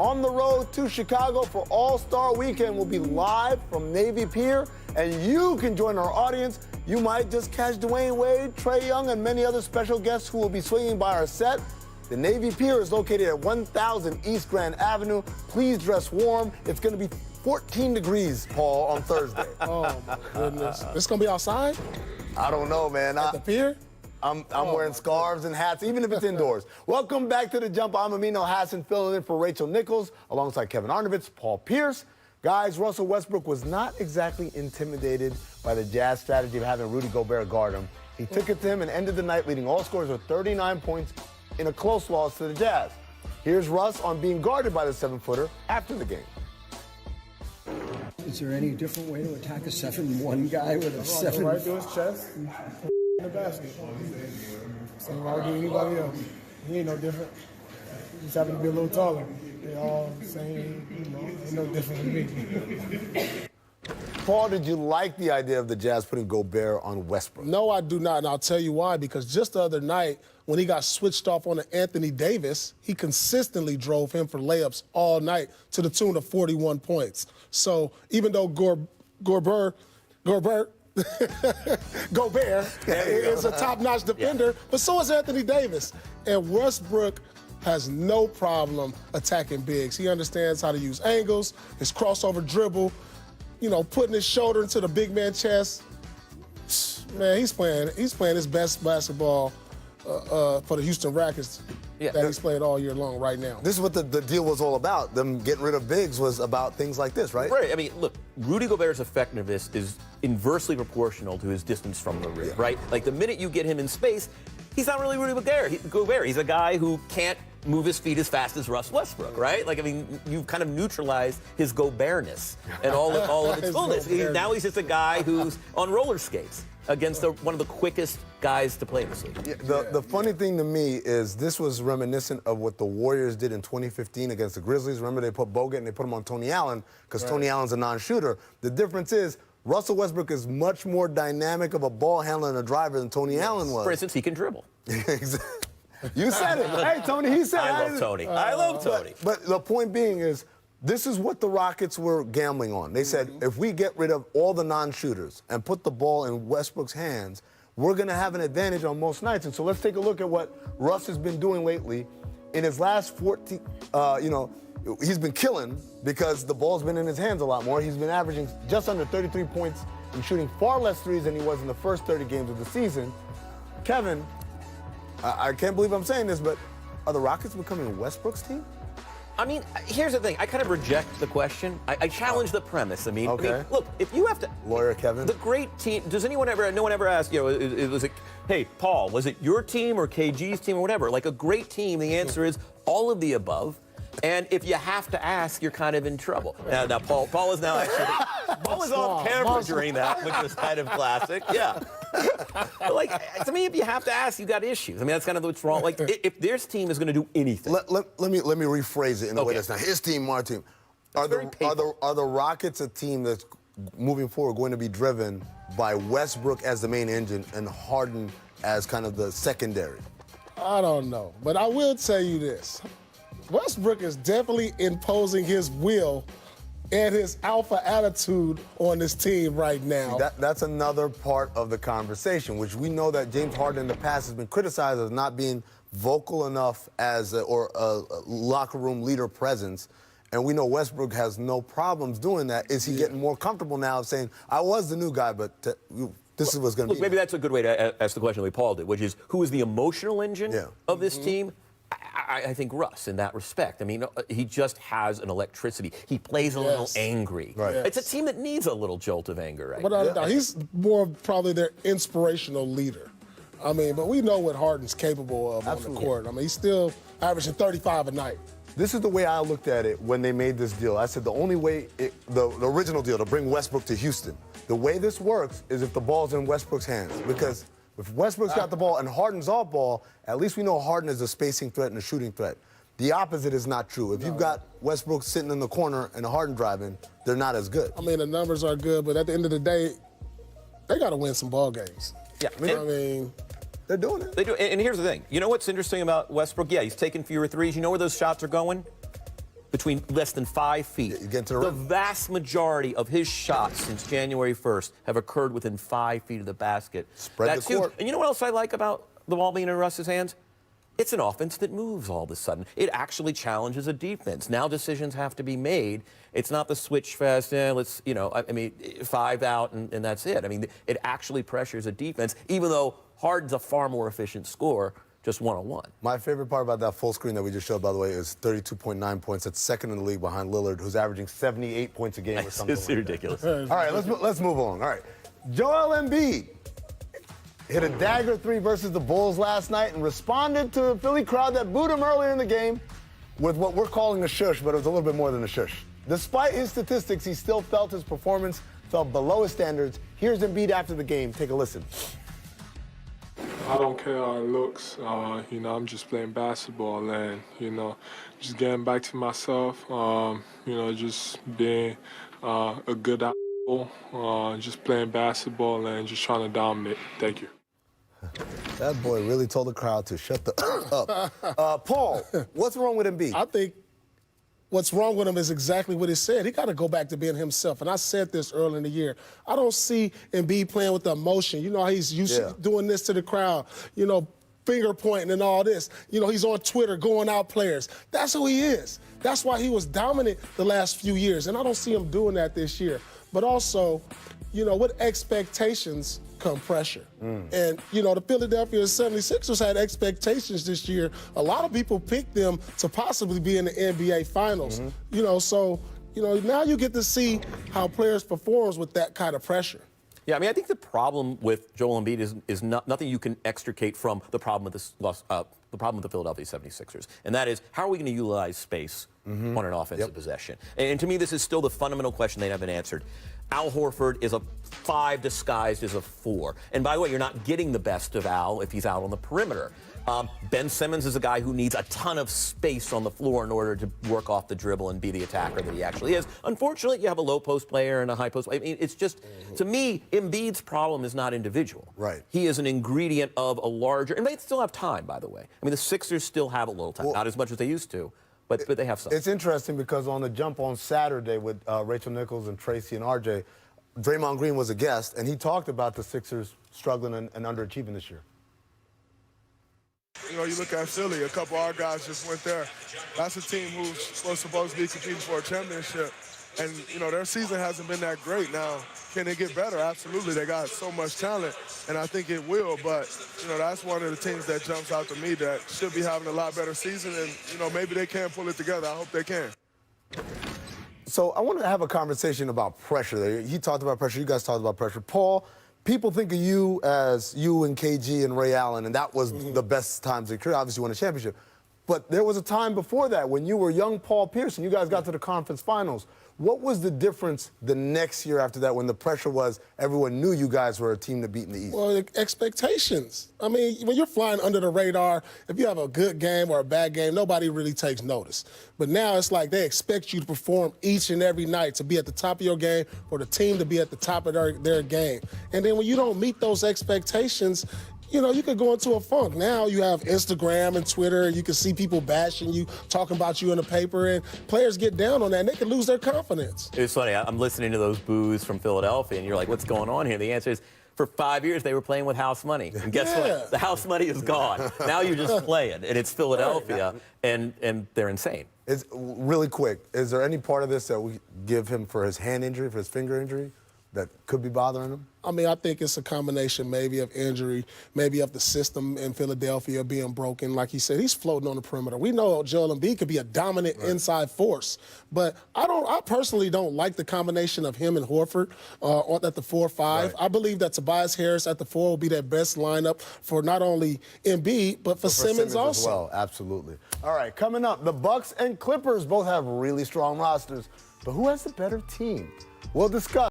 on the road to Chicago for All-Star Weekend. We'll be live from Navy Pier, and you can join our audience. You might just catch Dwayne Wade, Trae Young, and many other special guests who will be swinging by our set. The Navy Pier is located at 1000 East Grand Avenue. Please dress warm. It's going to be 14 degrees, Paul, on Thursday. Oh, my goodness. This going to be outside? I don't know, man. At the pier? I'm wearing scarves and hats, even if it's indoors. Welcome back to The Jump. I'm Amino Hassan, filling in for Rachel Nichols, alongside Kevin Arnovitz, Paul Pierce. Guys, Russell Westbrook was not exactly intimidated by the Jazz strategy of having Rudy Gobert guard him. He took it to him and ended the night leading all scorers with 39 points in a close loss to the Jazz. Here's Russ on being guarded by the 7-footer after the game. Is there any different way to attack a 7-1 guy with a 7? Right through his chest and in the basket. Same I would do anybody else. He ain't no different. He just happen to be a little taller. They all same, ain't no different than me. Paul, did you like the idea of the Jazz putting Gobert on Westbrook? No, I do not, and I'll tell you why. Because just the other night, when he got switched off on Anthony Davis, he consistently drove him for layups all night to the tune of 41 points. So even though Gobert is a top-notch defender, but so is Anthony Davis. And Westbrook has no problem attacking bigs. He understands how to use angles, his crossover dribble, putting his shoulder into the big man chest. Man, he's playing his best basketball for the Houston Rockets that he's played all year long right now. This is what the deal was all about. Them getting rid of bigs was about things like this, right? Right. I mean, look, Rudy Gobert's effectiveness is inversely proportional to his distance from the rim, right? Like, the minute you get him in space, he's not really Rudy Gobert. He's a guy who can't move his feet as fast as Russ Westbrook, right? Like, I mean, you've kind of neutralized his Gobertness and all of its fullness. Now he's just a guy who's on roller skates against one of the quickest guys to play in this league. Yeah, the funny thing to me is this was reminiscent of what the Warriors did in 2015 against the Grizzlies. Remember, they put Bogut and they put him on Tony Allen because Tony Allen's a non-shooter. The difference is Russell Westbrook is much more dynamic of a ball handler and a driver than Tony Allen was. For instance, he can dribble. You said it. Hey, Tony, he said it. I love Tony. I love Tony. But the point being is, this is what the Rockets were gambling on. They said, if we get rid of all the non-shooters and put the ball in Westbrook's hands, we're going to have an advantage on most nights. And so let's take a look at what Russ has been doing lately. In his last 14, he's been killing because the ball's been in his hands a lot more. He's been averaging just under 33 points and shooting far less threes than he was in the first 30 games of the season. Kevin, I can't believe I'm saying this, but are the Rockets becoming Westbrook's team? I mean, here's the thing. I kind of reject the question. I challenge the premise. I mean, look, if you have to... Lawyer Kevin? The great team... no one ever asked, was it, hey, Paul, was it your team or KG's team or whatever? Like, a great team, the answer is all of the above. And if you have to ask, you're kind of in trouble. Now Paul is now actually... Paul was on camera during that, which was kind of classic. Yeah. But, like, to me, if you have to ask, you got issues. I mean, that's kind of what's wrong. Like, if this team is going to do anything... Let me rephrase it in a way that's not his team, our team. Are the Rockets a team that's moving forward going to be driven by Westbrook as the main engine and Harden as kind of the secondary? I don't know. But I will tell you this. Westbrook is definitely imposing his will and his alpha attitude on this team right now. See, that's another part of the conversation, which we know that James Harden in the past has been criticized as not being vocal enough as a locker room leader presence. And we know Westbrook has no problems doing that. Is he getting more comfortable now saying, I was the new guy, but this is what's going to be? Maybe that's a good way to ask the question the way Paul did, which is, who is the emotional engine of this team? I think Russ, in that respect. I mean, he just has an electricity. He plays a little angry. Right. It's a team that needs a little jolt of anger right now. He's more probably their inspirational leader. I mean, but we know what Harden's capable of on the court. I mean, he's still averaging 35 a night. This is the way I looked at it when they made this deal. I said the only way, the original deal to bring Westbrook to Houston, the way this works is if the ball's in Westbrook's hands. Because if Westbrook's got the ball and Harden's off ball, at least we know Harden is a spacing threat and a shooting threat. The opposite is not true. If you've got Westbrook sitting in the corner and Harden driving, they're not as good. I mean, the numbers are good, but at the end of the day, they got to win some ball games. Yeah, I mean, they're doing it. They do. And here's the thing. You know what's interesting about Westbrook? Yeah, he's taking fewer threes. You know where those shots are going? between less than 5 feet. You get to the The rim. vast majority of his shots since January 1st have occurred within 5 feet of the basket. Spread That's the court. huge. And you know what else I like about the ball being in Russ's hands? It's an offense that moves all of a sudden. It actually challenges a defense. Now decisions have to be made. It's not the switch fast, let's, I mean, 5 out and that's it. I mean, it actually pressures a defense, even though Harden's a far more efficient scorer, just one-on-one. My favorite part about that full screen that we just showed, by the way, is 32.9 points. That's second in the league behind Lillard, who's averaging 78 points a game or something. It's like ridiculous. That. All right, let's move on. All right, Joel Embiid hit a dagger 3 versus the Bulls last night and responded to the Philly crowd that booed him earlier in the game with what we're calling a shush, but it was a little bit more than a shush. Despite his statistics, he still felt his performance fell below his standards. Here's Embiid after the game. Take a listen. I don't care how it looks. I'm just playing basketball and, just getting back to myself, just being a good apple, just playing basketball and just trying to dominate. Thank you. That boy really told the crowd to shut the up. Paul, what's wrong with Embiid? I think what's wrong with him is exactly what he said. He got to go back to being himself. And I said this early in the year. I don't see Embiid playing with the emotion. You know how he's used to doing this to the crowd, finger pointing and all this. He's on Twitter going out players. That's who he is. That's why he was dominant the last few years. And I don't see him doing that this year. But also, with expectations come pressure. And, the Philadelphia 76ers had expectations this year. A lot of people picked them to possibly be in the NBA Finals. Now you get to see how players perform with that kind of pressure. Yeah, I mean, I think the problem with Joel Embiid is nothing you can extricate from the problem with the problem with the Philadelphia 76ers, and that is, how are we going to utilize space on an offensive possession? And to me, this is still the fundamental question they haven't answered. Al Horford is a 5 disguised as a 4. And by the way, you're not getting the best of Al if he's out on the perimeter. Ben Simmons is a guy who needs a ton of space on the floor in order to work off the dribble and be the attacker that he actually is. Unfortunately, you have a low post player and a high post player. I mean, it's just, to me, Embiid's problem is not individual. Right. He is an ingredient of a larger, and they still have time, by the way. I mean, the Sixers still have a little time, not as much as they used to, but they have some. It's interesting because on the jump on Saturday with Rachel Nichols and Tracy and RJ, Draymond Green was a guest, and he talked about the Sixers struggling and underachieving this year. You look at Philly, a couple of our guys just went there. That's a team who's supposed to be competing for a championship. And, their season hasn't been that great. Now, can they get better? Absolutely. They got so much talent, and I think it will. But, that's one of the teams that jumps out to me that should be having a lot better season. And, maybe they can pull it together. I hope they can. So I want to have a conversation about pressure there. He talked about pressure. You guys talked about pressure. Paul, people think of you as you and KG and Ray Allen, and that was the best times of your career. Obviously, you won a championship. But there was a time before that when you were young Paul Pierce and you guys got to the conference finals. What was the difference the next year after that when the pressure was everyone knew you guys were a team to beat in the East? Well, expectations. I mean, when you're flying under the radar, if you have a good game or a bad game, nobody really takes notice. But now it's like they expect you to perform each and every night, to be at the top of your game, or the team to be at the top of their game. And then when you don't meet those expectations, you could go into a funk. Now you have Instagram and Twitter, and you can see people bashing you, talking about you in the paper, and players get down on that, and they can lose their confidence. It's funny, I'm listening to those boos from Philadelphia, and you're like, what's going on here? The answer is, for 5 years, they were playing with house money. And guess what? The house money is gone. Now you're just playing, and it's Philadelphia, and they're insane. It's really quick. Is there any part of this that we give him for his hand injury, for his finger injury, that could be bothering him? I mean, I think it's a combination maybe of injury, maybe of the system in Philadelphia being broken. Like he said, he's floating on the perimeter. We know Joel Embiid could be a dominant inside force, but I personally don't like the combination of him and Horford at the 4-5. Right. I believe that Tobias Harris at the 4 will be their best lineup for not only Embiid, but for Simmons also. As well, absolutely. All right, coming up, the Bucks and Clippers both have really strong rosters, but who has the better team? We'll discuss.